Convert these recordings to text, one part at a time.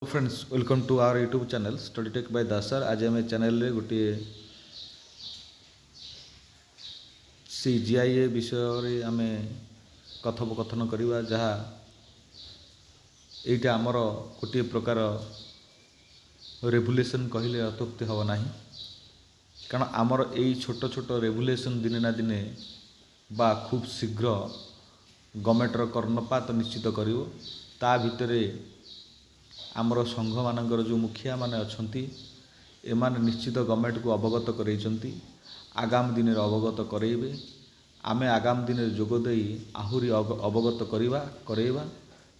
Friends welcome to our YouTube channel study tech by Dasar. आज आम channel रे गोटे सी जीआईए विषय आम कथोपकथन करवा जहाँ यहाँ आमर गोटे प्रकार रेभुलेसन कहले अत्युक्ति हम ना, कारण आमर यही छोट छोट रेभुलेसन दिने ना दिने बा खूब शीघ्र गवर्नमेंटर कर्णपात निश्चित करिवो। ता भितरे आमर संघ मानकर जो मुखिया माने अछंती एमाने निश्चित गवर्नमेंट को अवगत करैछंती, आगाम दिन अवगत करेबे। आमे आगाम दिन जोगदे आहुरी अवगत करैबा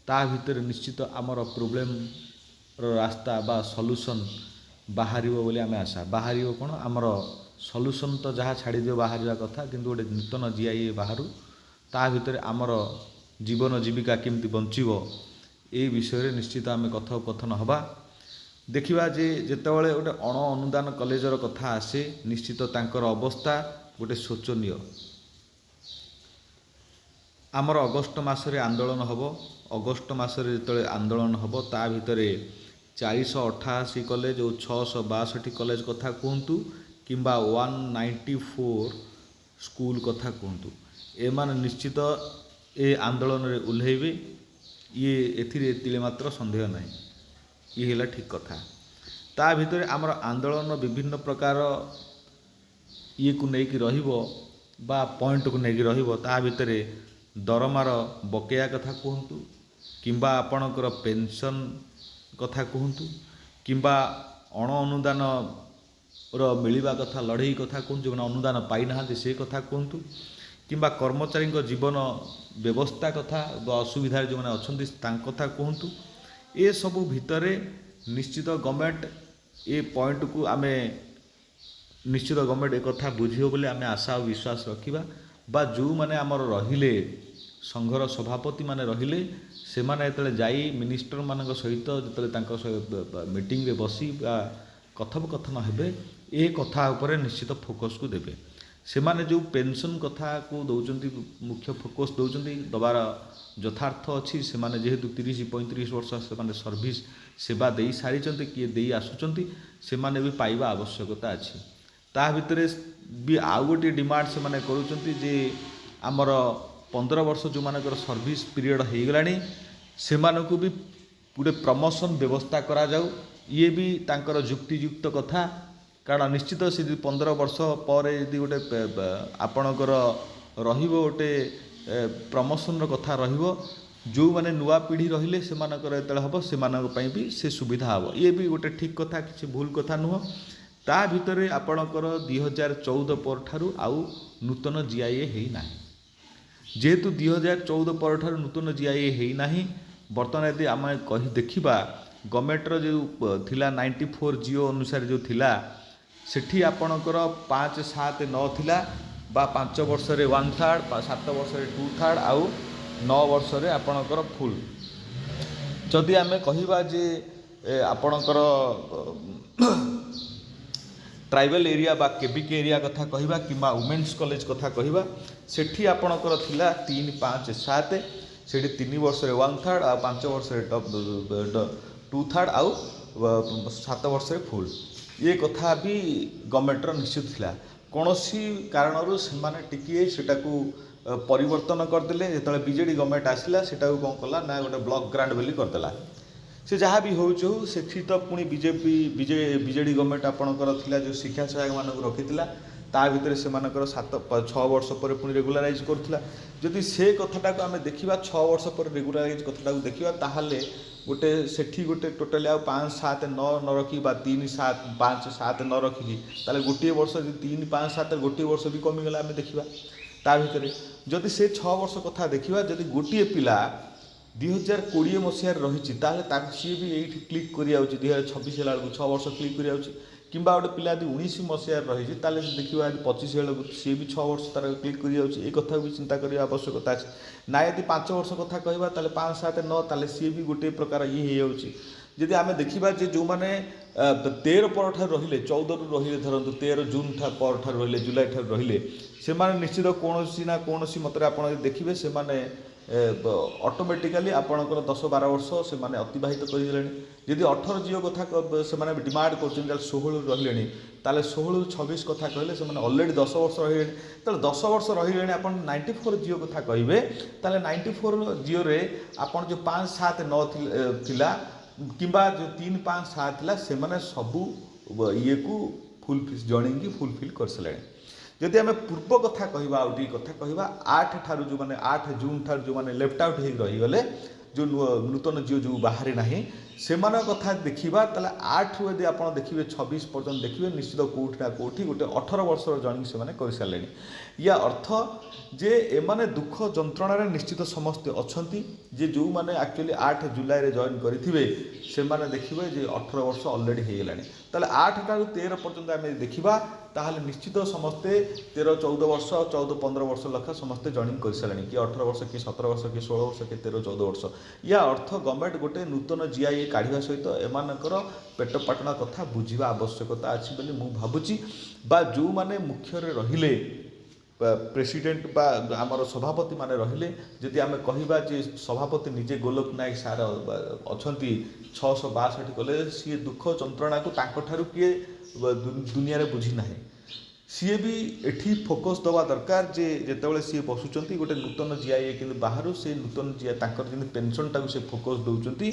ता भितर निश्चित आमर प्रोब्लेम रास्ता बा सॉल्यूशन बाहरिबो बोली आमे आशा। बाहरिबो कोन आमर सॉल्यूशन तो जहाँ छाड़ी दियो बाहरिया कथा, किंतु गोटे नूतन जीआईए बाहरु ता भितर आमर जीवन जीविका केमती बंचिबो ए विषय रे निश्चित आम कथोपकथन हवा। देखिबा जे जेतेबेले गोटे अण अनुदान कॉलेजर कथा आसे निश्चित तांकर अवस्था गोटे शोचनीय। आमर अगस्ट मासरे आंदोलन हबो, अगस्ट मासरे जेतेबेले आंदोलन हबो ता भितरे 488 कॉलेज और 662 कॉलेज कथा कहतु किंबा 194 स्कूल कथा कहतु, एमान निश्चित ए आंदोलन रे उल्हेबे। ये एथिरे तिले मात्र संदेह नहीं, ये हैला ठीक कथा। ता भितर आमर आंदोलन विभिन्न प्रकार ये को नेकी रहिबो बा पॉइंट को नेकी रहिबो। ता भितर दरमार बकेया कथा कहतु किंबा आपणकर पेंशन कथा कहतु किंबा अण अनुदान रो मिलिबा कथा लड़ई कथा कहतु, जो अनुदान पाई ना से कथा कहतु किंबा कर्मचारी जीवन व्यवस्था कथा असुविधा जो मैंने अच्छा कथा कहतु। ए सबू भितरे निश्चित गवर्नमेंट ए पॉइंट को आम निश्चित गवर्नमेंट एक कथा बुझियो बोले आम आशा और विश्वास रखिबा। बा जो मैंने आमर रहिले संघर सभापति माने रहिले से माने जेतेबेले जाई मिनिस्टर मान सहित जो मीटिंग रे बसी कथोपकथन हेबे ए कथा उपरे निश्चित फोकस को देबे। से माने जो पेंशन कथा को दौरान मुख्य फोकस दौरान दबार यथार्थ अच्छी। से माने जेहेतु 30-35 वर्ष से माने सर्विस सेवा दे सारी किए दे आसुचंती से माने भी पाइबा आवश्यकता अच्छी। ता भितरे भी आउ गोटे डिमांड से माने करूचंती जे आमर 15 वर्ष जो मानकर सर्विस पीरियड हो गलानी से मानकु भी गोटे प्रमोशन व्यवस्था करा जाऊ। ये भी तांकर युक्तियुक्त कथा, कारण निश्चित से 15 वर्ष पर यदि गोटे आपणकर रहिबो गोटे प्रमोशन कथा रहिबो, जो माने नुआ पीढ़ी रहिले से मानकर जेतेबेले हबो से मानक पई भी से सुविधा हबो। ये भी गोटे ठीक कथा, किसी भूल कथा नुह। ता भितरे आपणकर 2014 पर ठारू आउ नूतन जीआईए हेई नाही। जेहेतु 2014 पर ठारू नूतन जीआईए हेई नाही, बर्तमान यदि आम कही देखिबा गवर्नमेंटर जो थिला 94 जिओ अनुसार जो थिला सेठी आपणकर 5, 7, 9 थिला बा 5 वर्ष रे 1/3, 7 वर्ष रे 2/3 आउ 9 वर्ष रे आपणकर फुल। जदि आमे कहिबा जे आपणकर ट्राइबल एरिया बा केबीके एरिया कथा कहिबा किंबा वुमेन्स कॉलेज कथा कहिबा सेठी आपणकर थिला 3, 5, 7 सेठी 3 वर्ष रे 1/3 आ 5 वर्ष रे 2/3 आउ 7 वर्ष रे फुल। ये कथा भी गवर्नमेंटर निश्चित थिला। कौनसी कारणरू से टिकिए सेटा को परिवर्तन करदेले। जेतेबेले बीजेडी गवर्नमेंट आसिला सेटा को कौन कला ना गोटे ब्लॉक ग्रांट बोली करदेला। से जहाँ भी हो सेठी तो पुणी बीजेडी गवर्नमेंट आपणकर थिला जो शिक्षा सहायक मानक रखिथिला ता भितर से मानकर 7-6 वर्ष पर पुणी रेगुलाराइज करथिला। जदि से कथाटा को आम देखा 6 वर्ष पर रेगुलाराइज कथाटा को देखा ताहले गोटे सेठी गोटे टोटाली आ 5, 7, 9 न रखी 3, 7, 5, 7 न रखिकी ताले गोटे वर्ष 3, 5, 7 गोटे वर्ष भी कमिगला आम देखा। ता भितर जदि से 6 वर्ष कथा देखा जदि गोटे पिला 2020 मसीह रही सी भी ये क्लिक कर 2026 है 6 वर्ष क्लिक कर किंबा गोटे पिला यदि 19 मसीह रही देखा 25 बेलू सी भी 6 वर्ष तार क्लिक कर कथा भी चिंता करने आवश्यकता अच्छे ना। यदि 5 वर्ष कथा कहवा 5, 7, 9 ताले सी भी गोटे प्रकार ये हो जदि आम देखा जो मैंने 13 पर रे 14 रु रही धरतु 13 जून पर रही जुलाई ठार रही से निश्चित कौन ना कौन मत आप देखिए से ଅଟୋମେଟିକାଲି ଆପଣଙ୍କର 10-12 ବର୍ଷ ସେମାନେ ଅତିବାହିତ କରିଦେଲେଣି। ଯଦି 18 ଝିଅ କଥା ସେମାନେ ଡିମାଣ୍ଡ କରୁଛନ୍ତି ତାହେଲେ 16ରୁ ରହିଲେଣି, ତାହେଲେ 16ରୁ 26 କଥା କହିଲେ ସେମାନେ ଅଲରେଡ଼ି 10 ବର୍ଷ ରହିଲେଣି। ତାହେଲେ 10 ବର୍ଷ ରହିଲେଣି, ଆପଣ 94 ଝିଅ କଥା କହିବେ, ତାହେଲେ 94 ଝିଅରେ ଆପଣ ଯେଉଁ 5, 7, 9 ଥିଲା କିମ୍ବା ଯେଉଁ 3, 5, 7 ଥିଲା ସେମାନେ ସବୁ ଇଏକୁ ଜଏନିଂକି ଫୁଲଫିଲ୍ କରିସାରିଲେଣି। ଯଦି ଆମେ ପୂର୍ବ କଥା କହିବା, ଆଉ ଟିକେ କଥା କହିବା 8 ଠାରୁ ଯେଉଁମାନେ 8 ଜୁନ୍ ଠାରୁ ଯେଉଁମାନେ ଲେଫ୍ଟ ଆଉଟ୍ ହେଇକି ରହିଗଲେ, ଯେଉଁ ନୂତନ ଝିଅ ଯେଉଁ ବାହାରି ନାହିଁ ସେମାନଙ୍କ କଥା ଦେଖିବା, ତାହେଲେ 8ରୁ ଯଦି ଆପଣ ଦେଖିବେ 26 ପର୍ଯ୍ୟନ୍ତ ଦେଖିବେ ନିଶ୍ଚିତ କେଉଁଠି ନା କେଉଁଠି ଗୋଟେ 18 ବର୍ଷର ଜଏନିଂ ସେମାନେ କରିସାରିଲେଣି। ୟା ଅର୍ଥ ଯେ ଏମାନେ ଦୁଃଖ ଯନ୍ତ୍ରଣାରେ ନିଶ୍ଚିତ ସମସ୍ତେ ଅଛନ୍ତି। ଯେ ଯେଉଁମାନେ ଆକ୍ଚୁଆଲି 8 ଜୁଲାଇରେ ଜଏନ୍ କରିଥିବେ ସେମାନେ ଦେଖିବେ ଯେ 18 ବର୍ଷ ଅଲରେଡ଼ି ହେଇଗଲାଣି। ତାହେଲେ 8 ଠାରୁ 13 ପର୍ଯ୍ୟନ୍ତ ଆମେ ଦେଖିବା ତାହେଲେ ନିଶ୍ଚିତ ସମସ୍ତେ 13, 14 ବର୍ଷ, 14, 15 ବର୍ଷ ଲେଖା ସମସ୍ତେ ଜଏନିଂ କରିସାରିଲେଣି। କିଏ 18 ବର୍ଷ, କିଏ 17 ବର୍ଷ, କିଏ 16 ବର୍ଷ, କିଏ 13, 14 ବର୍ଷ। ୟା ଅର୍ଥ ଗଭର୍ଣ୍ଣମେଣ୍ଟ ଗୋଟେ ନୂତନ GIA କାଢ଼ିବା ସହିତ ଏମାନଙ୍କର ପେଟପାଟଣା କଥା ବୁଝିବା ଆବଶ୍ୟକତା ଅଛି ବୋଲି ମୁଁ ଭାବୁଛି। ବା ଯେଉଁମାନେ ମୁଖ୍ୟରେ ରହିଲେ ପ୍ରେସିଡେଣ୍ଟ ବା ଆମର ସଭାପତି ମାନେ ରହିଲେ, ଯଦି ଆମେ କହିବା ଯେ ସଭାପତି ନିଜେ ଗୋଲକ ନାୟକ ସାର୍ ଅଛନ୍ତି 662 କଲେଜ, ସିଏ ଦୁଃଖ ଯନ୍ତ୍ରଣାକୁ ତାଙ୍କଠାରୁ କିଏ ଦୁନିଆରେ ବୁଝି ନାହିଁ। ସିଏ ବି ଏଠି ଫୋକସ୍ ଦେବା ଦରକାର ଯେ ଯେତେବେଳେ ସିଏ ବସୁଛନ୍ତି ଗୋଟେ ନୂତନ GIA କିନ୍ତୁ ବାହାରୁ ସେ ନୂତନ GIA ତାଙ୍କର ଯେମିତି ପେନସନଟାକୁ ସେ ଫୋକସ୍ ଦେଉଛନ୍ତି,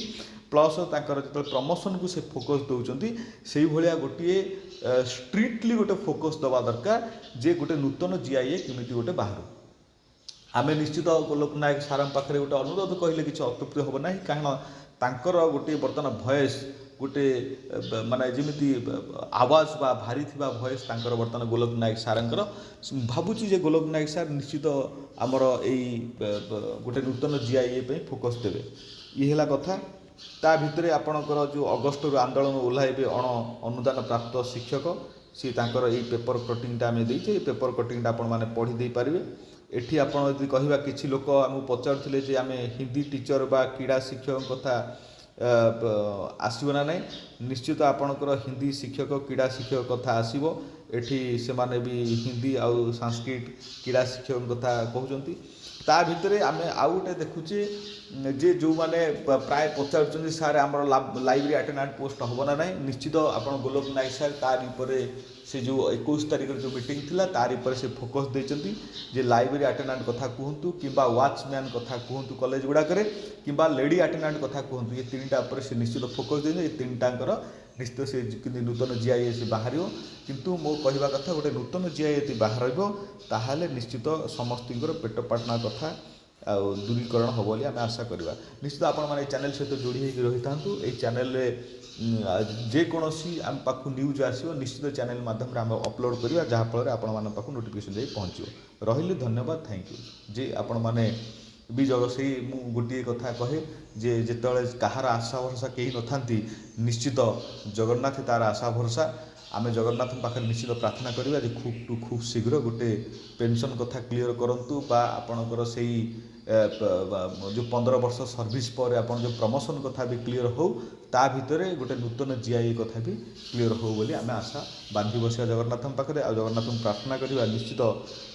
ପ୍ଲସ୍ ତାଙ୍କର ଯେତେବେଳେ ପ୍ରମୋସନକୁ ସେ ଫୋକସ୍ ଦେଉଛନ୍ତି, ସେଇଭଳିଆ ଗୋଟିଏ ଷ୍ଟ୍ରିକ୍ଟଲି ଗୋଟେ ଫୋକସ୍ ଦେବା ଦରକାର ଯେ ଗୋଟେ ନୂତନ GIA କେମିତି ଗୋଟେ ବାହାରୁ। ଆମେ ନିଶ୍ଚିତ ଗୋଲକ ନାୟକ ସାରଙ୍କ ପାଖରେ ଗୋଟେ ଅନୁରୋଧ କହିଲେ କିଛି ଅତ୍ୟୁକ୍ତି ହେବ ନାହିଁ, କାରଣ ତାଙ୍କର ଗୋଟିଏ ବର୍ତ୍ତମାନ ଭଏସ୍ ଗୋଟେ ମାନେ ଯେମିତି ଆୱାଜ ବା ଭାରି ଥିବା ଭଏସ୍ ତାଙ୍କର ବର୍ତ୍ତମାନ ଗୋଲକ ନାୟକ ସାରଙ୍କର। ଭାବୁଛି ଯେ ଗୋଲକ ନାୟକ ସାର୍ ନିଶ୍ଚିତ ଆମର ଏଇ ଗୋଟେ ନୂତନ GIA ପାଇଁ ଫୋକସ୍ ଦେବେ। ଇଏ ହେଲା କଥା। ତା ଭିତରେ ଆପଣଙ୍କର ଯେଉଁ ଅଗଷ୍ଟରୁ ଆନ୍ଦୋଳନ ଓହ୍ଲାଇବେ ଅନୁଦାନ ପ୍ରାପ୍ତ ଶିକ୍ଷକ, ସିଏ ତାଙ୍କର ଏଇ ପେପର କଟିଂଟା ଆମେ ଦେଇଛେ, ଏଇ ପେପର କଟିଂଟା ଆପଣମାନେ ପଢ଼ି ଦେଇପାରିବେ। ଏଠି ଆପଣ ଯଦି କହିବା, କିଛି ଲୋକ ଆମକୁ ପଚାରୁଥିଲେ ଯେ ଆମେ ହିନ୍ଦୀ ଟିଚର ବା କ୍ରୀଡ଼ା ଶିକ୍ଷକଙ୍କ କଥା ଆସିବ ନା ନାହିଁ। ନିଶ୍ଚିତ ଆପଣଙ୍କର ହିନ୍ଦୀ ଶିକ୍ଷକ, କ୍ରୀଡ଼ା ଶିକ୍ଷକ କଥା ଆସିବ। ଏଠି ସେମାନେ ବି ହିନ୍ଦୀ ଆଉ ସାଂସ୍କ୍ରିଟ କ୍ରୀଡ଼ା ଶିକ୍ଷକଙ୍କ କଥା କହୁଛନ୍ତି। ତା ଭିତରେ ଆମେ ଆଉ ଗୋଟେ ଦେଖୁଛେ ଯେ ଯେଉଁମାନେ ପ୍ରାୟ ପଚାରୁଛନ୍ତି ସାର୍ ଆମର ଲାଇବ୍ରେରୀ ଆଟେଣ୍ଡାଣ୍ଟ ପୋଷ୍ଟ ହେବ ନା ନାହିଁ। ନିଶ୍ଚିତ ଆପଣ ଗୋଲକ ନାୟକ ସାର୍ ତାରି ଉପରେ ସେ ଯେଉଁ 21 ତାରିଖରେ ଯେଉଁ ମିଟିଂ ଥିଲା ତାରି ଉପରେ ସେ ଫୋକସ୍ ଦେଇଛନ୍ତି ଯେ ଲାଇବ୍ରେରୀ ଆଟେଣ୍ଡାଣ୍ଟ କଥା କୁହନ୍ତୁ କିମ୍ବା ୱାଚମ୍ୟାନ୍ କଥା କୁହନ୍ତୁ କଲେଜ ଗୁଡ଼ାକରେ, କିମ୍ବା ଲେଡି ଆଟେଣ୍ଡାଣ୍ଟ କଥା କୁହନ୍ତୁ, ଏ ତିନିଟା ଉପରେ ସେ ନିଶ୍ଚିତ ଫୋକସ୍ ଦେଇଛନ୍ତି। ଏ ତିନିଟାଙ୍କର ନିଶ୍ଚିତ ସେ କିନ୍ତୁ ନୂତନ GIA ସେ ବାହାରିବ। କିନ୍ତୁ ମୋ କହିବା କଥା ଗୋଟେ ନୂତନ GIA ଯଦି ବାହାରିବ ତାହେଲେ ନିଶ୍ଚିତ ସମସ୍ତଙ୍କର ପେଟପାଟଣା କଥା ଆଉ ଦୂରୀକରଣ ହେବ ବୋଲି ଆମେ ଆଶା କରିବା। ନିଶ୍ଚିତ ଆପଣମାନେ এই ଚ୍ୟାନେଲ୍ ସହିତ ଯୋଡ଼ି ହୋଇକି ରହିଥାନ୍ତୁ। এই ଚ୍ୟାନେଲରେ ଯେକୌଣସି ଆମ ପାଖକୁ ନ୍ୟୁଜ୍ ଆସିବ ନିଶ୍ଚିତ ଚ୍ୟାନେଲ୍ ମାଧ୍ୟମରେ ଆମେ ଅପଲୋଡ଼ କରିବା, ଯାହାଫଳରେ ଆପଣମାନଙ୍କ ପାଖକୁ ନୋଟିଫିକେସନ୍ ଯାଇ ପହଞ୍ଚିବ। ରହିଲି, ଧନ୍ୟବାଦ, ଥ୍ୟାଙ୍କ ୟୁ। ଯେ ଆପଣମାନେ ବି ସେଇ ମୁଁ ଗୋଟିଏ କଥା କହେ ଯେ ଯେତେବେଳେ କାହାର ଆଶା ଭରସା କେହି ନଥାନ୍ତି, ନିଶ୍ଚିତ ଜଗନ୍ନାଥ ତାର ଆଶା ଭରସା। ଆମେ ଜଗନ୍ନାଥଙ୍କ ପାଖରେ ନିଶ୍ଚିତ ପ୍ରାର୍ଥନା କରିବା ଯେ ଖୁବ୍ ଶୀଘ୍ର ଗୋଟେ ପେନସନ୍ କଥା କ୍ଲିଅର କରନ୍ତୁ, ବା ଆପଣଙ୍କର ସେଇ ଯେଉଁ 15 ବର୍ଷ ସର୍ଭିସ୍ ପରେ ଆପଣ ଯେଉଁ ପ୍ରମୋସନ୍ କଥା ବି କ୍ଲିଅର ହେଉ, ତା ଭିତରେ ଗୋଟେ ନୂତନ GIA କଥା ବି କ୍ଲିଅର ହେଉ ବୋଲି ଆମେ ଆଶା ବାନ୍ଧି ବସିବା ଜଗନ୍ନାଥଙ୍କ ପାଖରେ। ଆଉ ଜଗନ୍ନାଥଙ୍କୁ ପ୍ରାର୍ଥନା କରିବା ନିଶ୍ଚିତ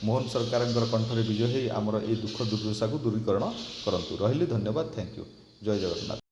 ମୋହନ ସରକାରଙ୍କର କଣ୍ଠରେ ବିଜୟ ହୋଇ ଆମର ଏଇ ଦୁଃଖ ଦୁର୍ଦ୍ଦଶାକୁ ଦୂରୀକରଣ କରନ୍ତୁ। ରହିଲି, ଧନ୍ୟବାଦ, ଥ୍ୟାଙ୍କ ୟୁ। ଜୟ ଜଗନ୍ନାଥ।